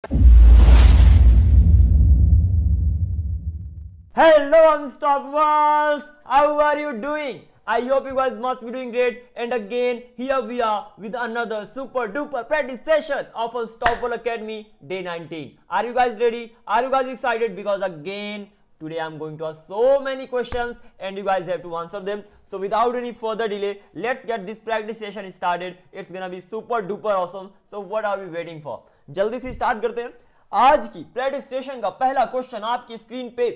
Hello Unstoppables! How are you doing? I hope you guys must be doing great. And again, here we are with another super duper practice session of Unstoppable Academy Day 19. Are you guys ready? Are you guys excited? Because again, today I'm going to ask so many questions and you guys have to answer them. So without any further delay, let's get this practice session started. It's gonna be super duper awesome. So what are we waiting for? जल्दी से start करते हैं. आज की practice session का पहला question आपकी screen पे.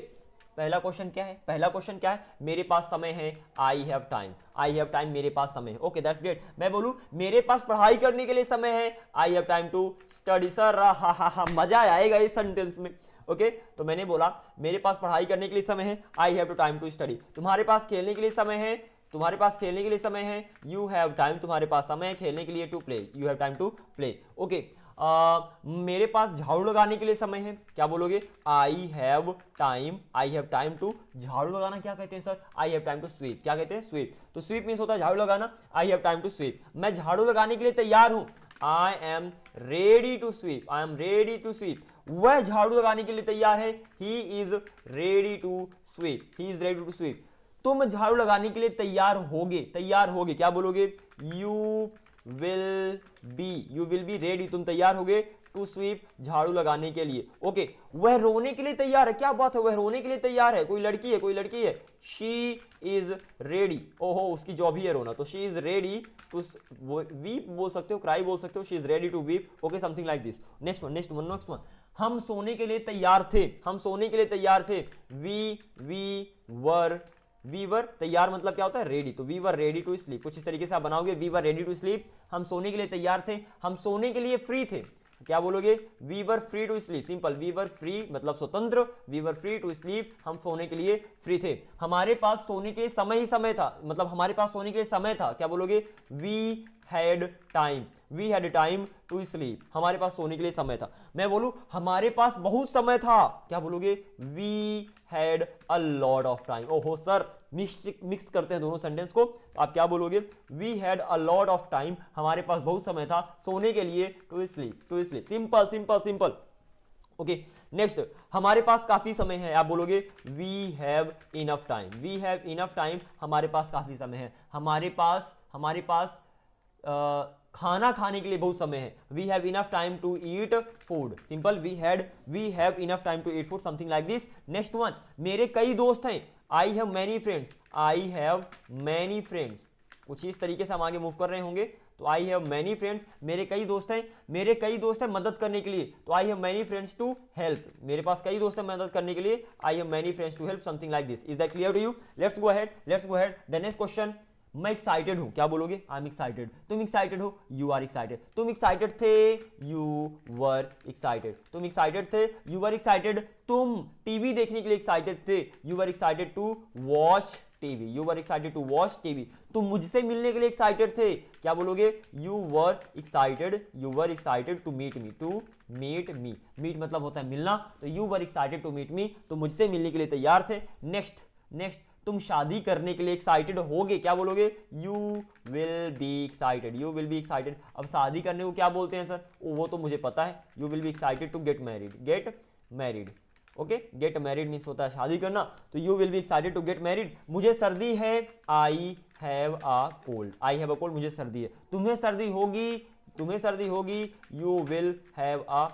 पहला क्वेश्चन क्या है? पहला क्वेश्चन क्या है? मेरे पास समय है. I have time. I have time, मेरे पास समय है. Okay, that's great. मैं बोलूं मेरे पास पढ़ाई करने के लिए समय है. I have time to study. Sir हा मजा आएगा इस सेंटेंस में. ओके, तो मैंने बोला मेरे पास पढ़ाई करने के लिए समय है. I have to time to study. तुम्हारे पास खेलने के लिए समय है. तुम्हारे पास खेलने के लिए समय है. You have time. तुम्हारे पास समय है खेलने के लिए to play. You have time to play. Okay, मेरे पास झाड़ू लगाने के लिए समय है. क्या बोलोगे? I have time. I have time to. झाड़ू लगाना क्या कहते हैं sir? I have time to sweep. क्या कहते हैं? स्वीप. तो स्वीप मीन्स होता है झाड़ू लगाना. I have time to sweep. मैं झाड़ू लगाने के लिए तैयार हूं. I am ready to sweep. I am ready to sweep. वह झाड़ू लगाने के लिए तैयार है. He is ready to sweep. He is ready to sweep. तुम झाड़ू लगाने के लिए तैयार होगे. तैयार होगे क्या बोलोगे? You will be ready. तुम तैयार होगे टू स्वीप, झाड़ू लगाने के लिए. ओके, वह रोने के लिए तैयार है. क्या बात है, वह रोने के लिए तैयार है. कोई लड़की है, कोई लड़की है. She is ready. ओहो, उसकी जॉब ही है रोना. तो she is ready to weep बोल सकते हो, क्राई बोल सकते हो. She is ready to weep. Okay, something like this. Next one. हम सोने के लिए तैयार थे. हम सोने के लिए तैयार थे. वी वर तैयार मतलब क्या होता है? रेडी. तो we were ready to sleep. कुछ इस तरीके से आप बनाओगे. We were ready to sleep. हम सोने के लिए तैयार थे. हम सोने के लिए फ्री थे. क्या बोलोगे? We were free to sleep. Simple. We were free मतलब स्वतंत्र. We were free to sleep. हम सोने के लिए फ्री थे. हमारे पास सोने के लिए समय ही समय था. मतलब हमारे पास सोने के लिए समय था. क्या बोलोगे? We had time. We had time to sleep. हमारे पास सोने के लिए समय था. मैं बोलूं हमारे पास बहुत समय था. क्या बोलोगे? We had a lot of time. ओहो सर, मिक्स करते हैं दोनों सेंटेंस को. आप क्या बोलोगे? We had a lot of time. हमारे पास बहुत समय था सोने के लिए. To sleep. To sleep. Simple simple simple. Okay, next. हमारे पास काफी समय है. आप बोलोगे we have enough time. We have enough time. हमारे पास काफी समय है. हमारे पास खाना खाने के लिए बहुत समय है. We have enough time to eat food. Simple. We have enough time to eat food. Something like this. Next one. मेरे कई दोस्त हैं. I have many friends. I have many friends. कुछ इस तरीके से हम आगे मूव कर रहे होंगे. तो आई हैव मैनी फ्रेंड्स. मेरे कई दोस्त हैं. मेरे कई दोस्त हैं मदद करने के लिए. तो I have many friends to help. मेरे पास कई दोस्त हैं मदद करने के लिए. I have many friends to help. Something like this. Is that clear to you? Let's go ahead. The next question. मैं एक्साइटेड हूं. क्या बोलोगे? I am excited. तुम एक्साइटेड हो. You are excited. तुम एक्साइटेड थे. You were excited. तुम excited थे. You were excited. तुम टीवी देखने के लिए एक्साइटेड थे. You were excited to watch TV. You were excited to watch TV. तुम मुझसे मिलने के लिए एक्साइटेड थे. क्या बोलोगे? You were excited to meet me. To meet me. Meet मतलब होता है मिलना. तो you were excited to meet me. तुम मुझसे मिलने के लिए तैयार थे. नेक्स्ट. तुम शादी करने के लिए एक्साइटेड होगे. क्या बोलोगे? You will be excited. You will be excited. अब शादी करने को क्या बोलते हैं सर? वो तो मुझे पता है. You will be excited to get married. Okay, get married means होता है शादी करना. तो you will be excited to get married. मुझे सर्दी है. I have a cold. मुझे सर्दी है. तुम्हें सर्दी होगी. You will have a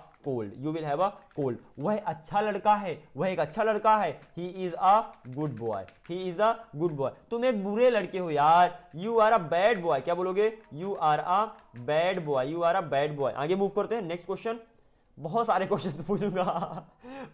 cold. वह अच्छा लड़का है. वह एक अच्छा लड़का है. He is a good boy. तुम एक बुरे लड़के हो यार. You are a bad boy. क्या बोलोगे? You are a bad boy. आगे मूव करते हैं. Next question. बहुत सारे क्वेश्चन पूछूंगा.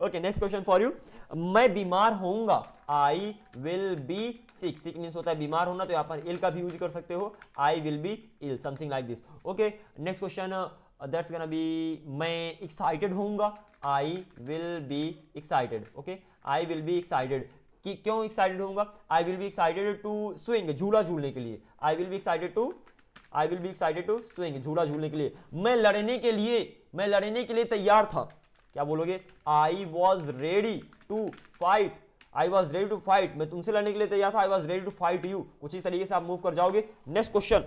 Okay, next question for you. मैं बीमार होऊंगा. I will be sick. Sick means होता है बीमार होना. तो यहां पर इल का भी यूज कर सकते हो. I will be ill. Something like this. Okay, next question. That's gonna be. मैं एक्साइटेड होऊंगा. I will be excited. Okay, I will be excited. कि क्यों एक्साइटेड होऊंगा? I will be excited to swing. झूला झूलने के लिए. I will be excited to swing. झूला झूलने के लिए. मैं लड़ने के लिए तैयार था. क्या बोलोगे? I was ready to fight. मैं तुमसे लड़ने के लिए तैयार था. I was ready to fight you. कुछ इस तरीके से आप मूव कर जाओगे. Next question.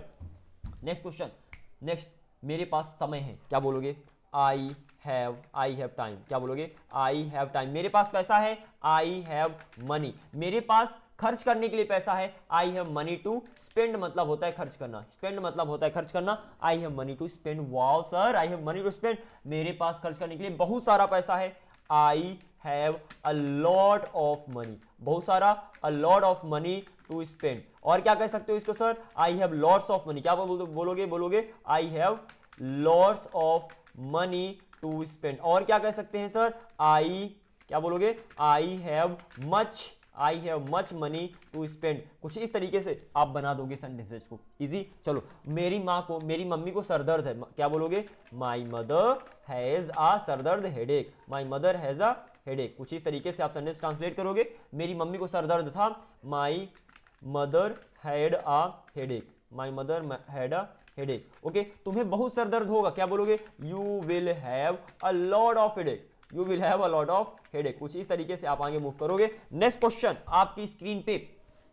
मेरे पास समय है. क्या बोलोगे? I have, I have time. क्या बोलोगे? आई हैव टाइम, मेरे पास पैसा है, आई हैव मनी। मेरे पास खर्च करने के लिए पैसा है, I have money to spend, मतलब होता है खर्च करना, स्पेंड मतलब होता है खर्च करना, I have money to spend. Wow sir, I have money to spend, मेरे पास खर्च करने के लिए बहुत सारा पैसा है, I have a lot of money, बहुत सारा, a lot of money to spend. और क्या कह सकते हो इसको sir? I have lots of money. क्या बोलोगे? I have lots of money to spend. और क्या कह सकते हैं सर? क्या बोलोगे? I have much money to spend. कुछ इस तरीके से आप बना दोगे सेंटेंसेस को, इजी। चलो, मेरी मम्मी को सरदर्द है, क्या बोलोगे? माई मदर हैज आ सरदर्द headache, my mother has a headache. कुछ इस तरीके से आप सेंटेंस ट्रांसलेट करोगे, मेरी मम्मी को सरदर्द था, my mother had a headache, my mother had a headache. Okay, तुम्हें बहुत सरदर्द होगा, क्या बोलोगे? You will have a lot of headache, you will have a lot of headache. कुछ इस तरीके से आप आगे मूव करोगे। नेक्स्ट क्वेश्चन आपकी स्क्रीन पे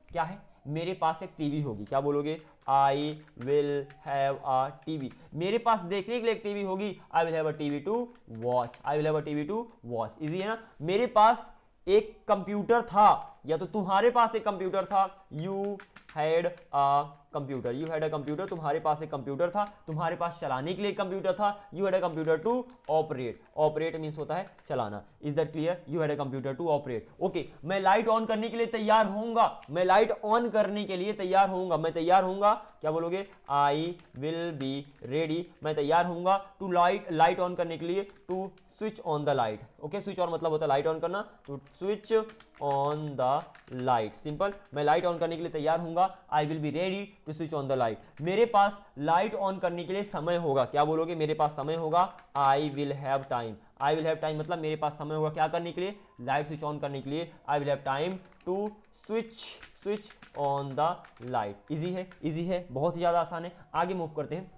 क्या है? मेरे पास एक टीवी होगी, क्या बोलोगे? I will have a TV, मेरे पास देखने के लिए एक टीवी होगी, I will have a TV to watch, I will have a TV to watch. Easy है ना? मेरे पास एक कंप्यूटर था, या तो तुम्हारे पास एक कंप्यूटर था, you had a computer, you had a computer, तुम्हारे पास एक कंप्यूटर था, तुम्हारे पास चलाने के लिए कंप्यूटर था, you had a computer to operate, operate means होता है चलाना। Is that clear? You had a computer to operate. Okay, मैं लाइट ऑन करने के लिए तैयार होऊंगा, मैं लाइट ऑन करने के लिए तैयार होऊंगा, मैं तैयार होऊंगा, क्या बोलोगे? आई विल बी रेडी, मैं तैयार होऊंगा टू लाइट ऑन करने के लिए, to switch on the light. Okay, switch on मतलब होता है लाइट ऑन करना, तो switch on the light, simple. मैं लाइट ऑन करने के लिए तैयार होऊंगा, I will be ready to switch on the light. मेरे पास लाइट ऑन करने के लिए समय होगा, क्या बोलोगे? मेरे पास समय होगा, आई will have time, I will have time मतलब मेरे पास समय होगा क्या करने के लिए? लाइट स्विच ऑन करने के लिए, I will have time to switch on the light. Easy है, बहुत ही ज्यादा आसान है। आगे मूव करते हैं।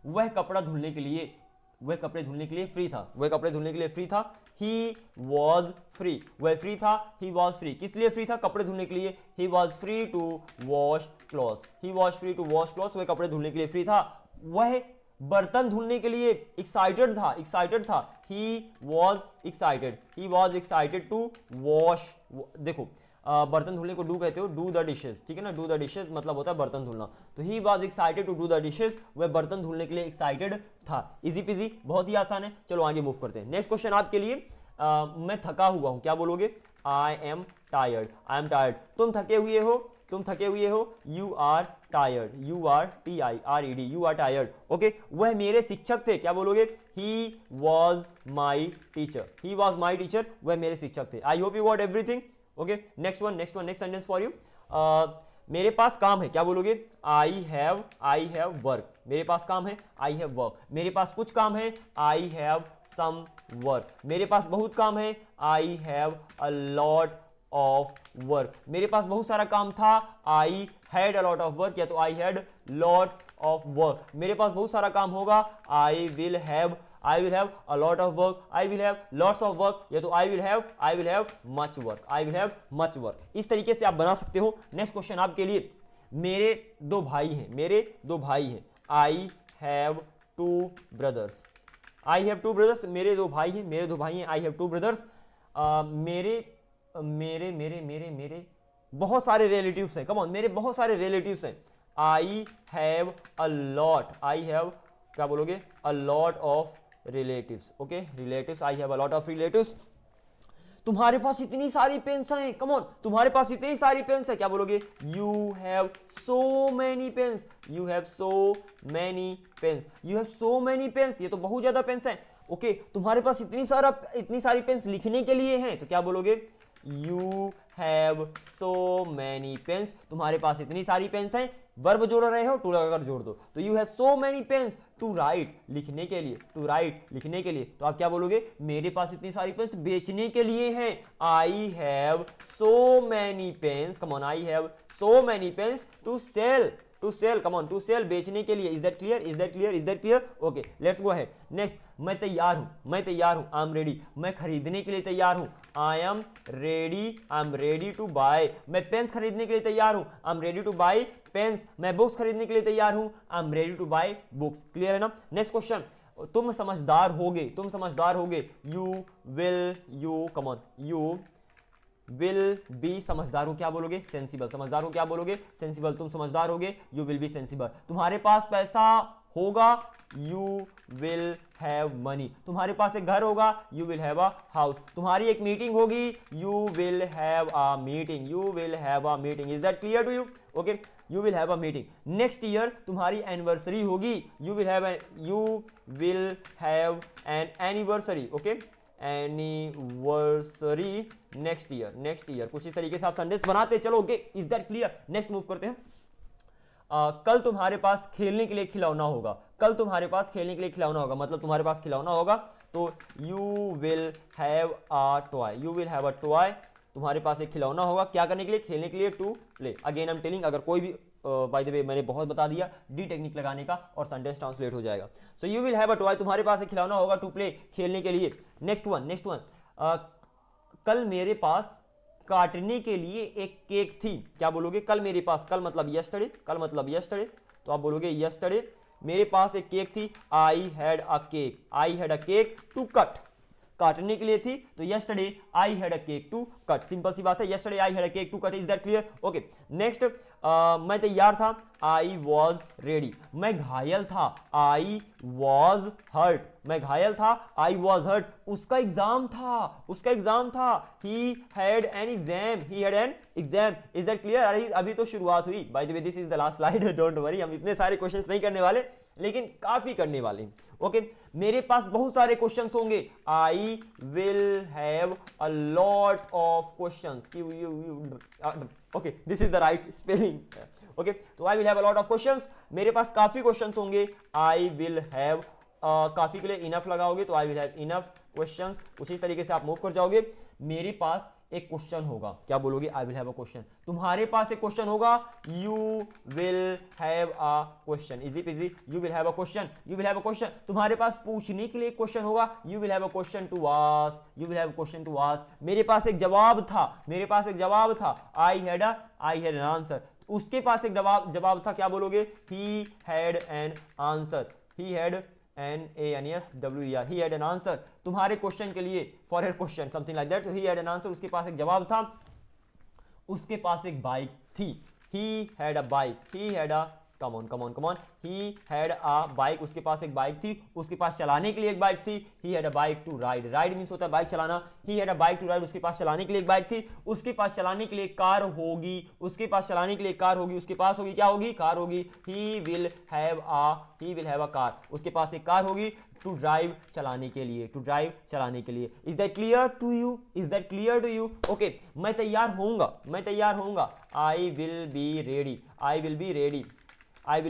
वह कपड़े धुलने के लिए फ्री था, वह कपड़े धुलने के लिए फ्री था, ही वॉज फ्री, वह फ्री था, ही वॉज फ्री। किस लिए फ्री था? कपड़े धुलने के लिए, he was free to wash clothes, he was free to wash clothes, वह कपड़े धुलने के लिए फ्री था। वह बर्तन धुलने के लिए एक्साइटेड था, he was excited to wash. देखो, बर्तन धुलने को डू कहते हो, डू द डिशेस, ठीक है ना? डू द डिशेस मतलब होता है बर्तन धुलना, तो he was excited to do the dishes, वह बर्तन धुलने के लिए एक्साइटेड था। इजी पीजी, बहुत ही आसान है। चलो आगे मूव करते हैं। नेक्स्ट क्वेश्चन आपके लिए, मैं थका हुआ हूं, क्या बोलोगे? आई एम टायर्ड, तुम थके हुए हो, you are tired, you are TIRED, you are tired. Okay, वह मेरे शिक्षक थे, क्या बोलोगे? ही वॉज माई टीचर, वह मेरे शिक्षक थे। I hope you got everything. Okay, next sentence for you. मेरे पास काम है, क्या बोलोगे? आई हैव वर्क, मेरे पास काम है, आई हैव वर्क। मेरे पास कुछ काम है, आई हैव सम वर्क। मेरे पास बहुत काम है, I have a lot of work. मेरे पास बहुत सारा काम था, आई had a lot of work, या तो I had lots of work. मेरे पास बहुत सारा काम होगा, आई will have a lot of work, I will have lots of work, या तो I will have much work। इस तरीके से आप बना सकते हो। नेक्स्ट क्वेश्चन आपके लिए, मेरे दो भाई हैं, I have two brothers, मेरे दो भाई हैं, I have two brothers। मेरे बहुत सारे रिलेटिव्स हैं, कम ऑन, मेरे बहुत सारे रिलेटिव्स हैं, I have क्या बोलोगे? a lot of relatives। Okay, relatives, I have a lot of relatives. तुम्हारे पास इतनी सारी पेन्स हैं, कम ऑन, तुम्हारे पास इतनी सारी पेन्स हैं, क्या बोलोगे? You have so many pens, ये तो बहुत ज्यादा पेन्स हैं। ओके, तुम्हारे पास इतनी सारी पेन्स लिखने के लिए हैं, तो क्या बोलोगे? You have so many pens, तुम्हारे पास इतनी सारी पेन्स हैं, वर्ब जोड़ रहे हो, टू लगाकर जोड़ दो, तो you have so many pens to write, लिखने के लिए, तो आप क्या बोलोगे? मेरे पास इतनी सारी पेन्स बेचने के लिए हैं, I have so many pens, come on, I have so many pens to sell, come on, to sell, बेचने के लिए। Is that clear? Okay, let's go ahead. Next, मैं तैयार हूं, आई एम रेडी, मैं खरीदने के लिए तैयार हूं, I am ready to buy. मैं पेन्स खरीदने के लिए तैयार हूं, I am ready to buy pens. मैं बुक्स खरीदने के लिए तैयार हूं, I am ready to buy books. Clear है ना? नेक्स्ट क्वेश्चन, तुम समझदार होगे, तुम समझदार होगे, यू विल बी, समझदार हो क्या बोलोगे, सेंसिबल, समझदार हो क्या बोलोगे, सेंसिबल, तुम समझदार होगे, यू विल बी सेंसिबल। तुम्हारे पास पैसा होगा, यू विल हैव मनी। तुम्हारे पास एक घर होगा, you will have a house. तुम्हारी एक मीटिंग होगी, you will have a meeting, you will have a meeting. Is that clear to you? Okay, you will have a meeting. Next year तुम्हारी anniversary होगी, you will have an anniversary. Okay, anniversary next year. कुछ इस तरीके से आप sentence बनाते चलो। Okay, is that clear? Next move करते हैं। कल तुम्हारे पास खेलने के लिए खिलौना होगा, कल तुम्हारे पास खेलने के लिए खिलौना होगा, मतलब तुम्हारे पास खिलौना होगा, तो you will have a toy, you will have a toy. तुम्हारे पास एक खिलौना होगा, क्या करने के लिए, खेलने के लिए, to play. Again I am telling, अगर कोई भी बाय द वे मैंने बहुत बता दिया, डी टेक्निक लगाने का और सेंटेंस ट्रांसलेट हो जाएगा। So you will have a toy, तुम्हारे पास एक खिलौना होगा, टू प्ले, खेलने के लिए। नेक्स्ट वन, कल मेरे पास काटने के लिए एक केक थी, क्या बोलोगे, कल मेरे पास, कल मतलब यस्टरडे, कल मतलब यस्टरडे, तो आप बोलोगे यस्टरडे मेरे पास एक केक थी, I had a cake to cut, काटने के लिए थी, तो yesterday I had a cake to cut. Simple सी बात है, yesterday I had a cake to cut. Is that clear? Okay, next, मैं तैयार था, आई वॉज रेडी। मैं घायल था, आई वॉज हर्ट, मैं घायल था, आई वॉज हर्ट। उसका एग्जाम था, he had an exam, is that clear? अभी तो शुरुआत हुई। By the way this is the last slide, don't worry, हम इतने सारे क्वेश्चंस नहीं करने वाले, लेकिन काफी करने वाले। ओके, मेरे पास बहुत सारे क्वेश्चंस होंगे, I will have a lot of questions. Okay, this is the right spelling. Okay, तो I will have a lot of questions, मेरे पास काफी क्वेश्चंस होंगे, आई विल हैव, काफी के लिए इनफ लगाओगे तो I will have enough questions. उसी तरीके से आप मूव कर जाओगे। मेरे पास एक क्वेश्चन होगा, क्या बोलोगे, I will have a question. तुम्हारे पास एक क्वेश्चन होगा, you will have a question. Easy peasy, you will have a question, you will have a question. तुम्हारे पास पूछने के लिए एक क्वेश्चन होगा, you will have a question to ask, you will have a question to ask. मेरे पास एक जवाब था, आई हैड एन आंसर। उसके पास एक जवाब था, क्या बोलोगे, he had an answer, he had ANSWER, he had an answer। तुम्हारे क्वेश्चन के लिए, for your question, something like that, he had an answer, उसके पास एक जवाब था, उसके पास एक बाइक थी, he had a bike, he had a, come on, he had a bike, उसके पास एक बाइक थी, उसके पास चलाने के लिए एक बाइक थी, he had a bike to ride means होता है बाइक चलाना, he had a bike to ride, उसके पास चलाने के लिए एक बाइक थी, उसके पास चलाने के लिए कार होगी, उसके पास चलाने के लिए कार होगी, उसके पास होगी, क्या होगी, कार होगी, he will have a car, उसके पास एक कार होगी, टू ड्राइव चलाने के लिए। Is that clear to you? Okay, मैं तैयार होऊंगा, I will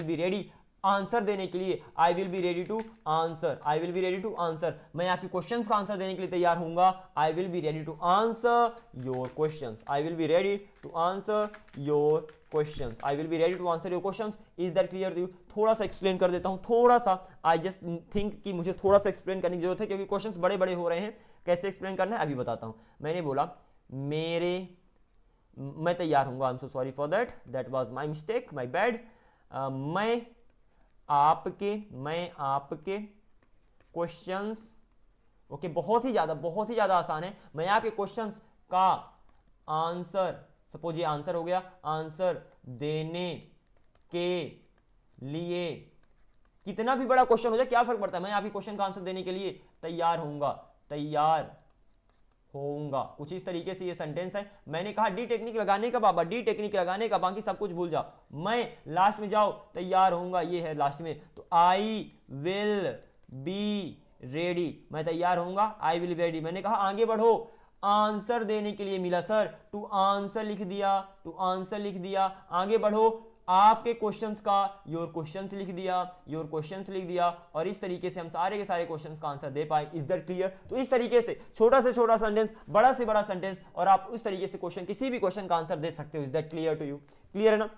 be ready, answer देने के लिए, I will be ready to answer, मैं आपके क्वेश्चंस का आंसर देने के लिए तैयार होऊंगा, I will be ready to answer your questions, is that clear to you? थोड़ा सा एक्सप्लेन कर देता हूं, थोड़ा सा, आई जस्ट थिंक कि मुझे थोड़ा सा एक्सप्लेन करने की जरूरत है, क्योंकि क्वेश्चंस बड़े बड़े हो रहे हैं। कैसे एक्सप्लेन करना है अभी बताता हूं। मैंने बोला मैं तैयार होऊंगा, I am so sorry for that was my mistake, my bad. मैं आपके क्वेश्चंस, ओके, बहुत ही ज्यादा आसान है। मैं आपके क्वेश्चंस का आंसर, सपोज ये आंसर हो गया, आंसर देने के लिए, कितना भी बड़ा क्वेश्चन हो जाए क्या फर्क पड़ता है, मैं आपके क्वेश्चन का आंसर देने के लिए तैयार होऊंगा। कुछ इस तरीके से ये सेंटेंस है। मैंने कहा डी टेक्निक लगाने का बाबा, बाकी सब कुछ भूल जाओ, मैं लास्ट में जाओ, तैयार होऊंगा, ये है लास्ट में, तो आई विल बी रेडी, मैं तैयार होऊंगा, आई विल बी रेडी। मैंने कहा आगे बढ़ो, आंसर देने के लिए मिला सर, टू आंसर लिख दिया, आगे बढ़ो, आपके क्वेश्चंस का योर क्वेश्चंस लिख दिया, और इस तरीके से हम सारे के सारे क्वेश्चंस का आंसर दे पाए। Is that clear? तो इस तरीके से छोटा से छोटा सेंटेंस, बड़ा से बड़ा सेंटेंस, और आप उस तरीके से किसी भी क्वेश्चन का आंसर दे सकते हो। Is that clear to you? Clear है ना?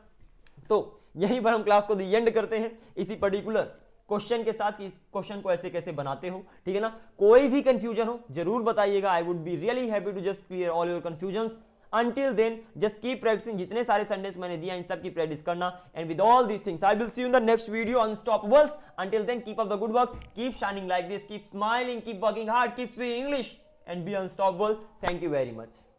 तो यहीं पर हम क्लास को दी एंड करते हैं, इसी पर्टिकुलर क्वेश्चन के साथ कि क्वेश्चन को ऐसे कैसे बनाते हो, ठीक है ना? कोई भी कंफ्यूजन हो जरूर बताइएगा, I would be really happy to just clear all your confusions. Until then, just keep practicing. जितने सारे संडेस मैंने दिया इन सब की प्रैक्टिस करना. And with all these things, I will see you in the next video. Unstoppables. Until then, keep up the good work. Keep shining like this. Keep smiling. Keep working hard. Keep speaking English. And be unstoppable. Thank you very much.